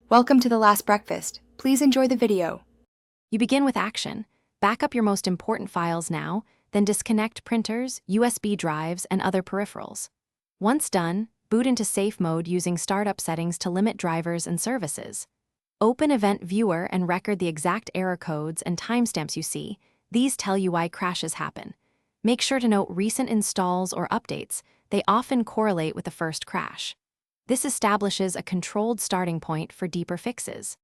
Welcome to The Last Breakfast. Please enjoy the video. You begin with action. Back up your most important files now, then disconnect printers, USB drives, and other peripherals. Once done, boot into safe mode using startup settings to limit drivers and services. Open Event Viewer and record the exact error codes and timestamps you see. These tell you why crashes happen. Make sure to note recent installs or updates. They often correlate with the first crash. This establishes a controlled starting point for deeper fixes.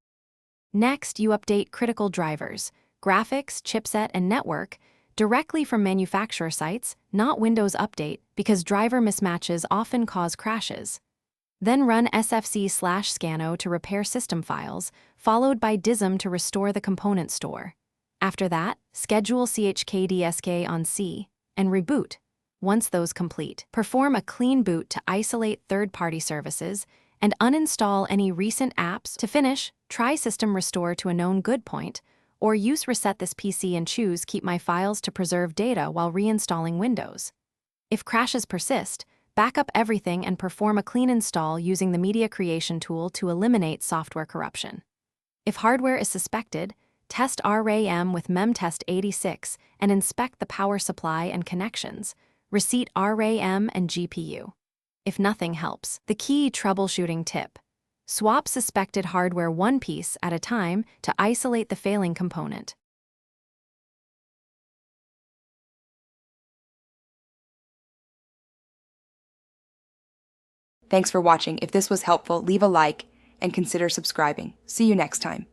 Next, you update critical drivers, graphics, chipset, and network directly from manufacturer sites, not Windows Update, because driver mismatches often cause crashes. Then run sfc/scano to repair system files, followed by dism to restore the component store. After that, schedule chkdsk on C and reboot. Once those complete, perform a clean boot to isolate third-party services and uninstall any recent apps. To finish, try System Restore to a known good point, or use Reset this PC and choose Keep My Files to preserve data while reinstalling Windows. If crashes persist, back up everything and perform a clean install using the Media Creation tool to eliminate software corruption. If hardware is suspected, test RAM with memtest86 and inspect the power supply and connections. Reset RAM and GPU. If nothing helps, the key troubleshooting tip. Swap suspected hardware one piece at a time to isolate the failing component. Thanks for watching. If this was helpful, leave a like and consider subscribing. See you next time.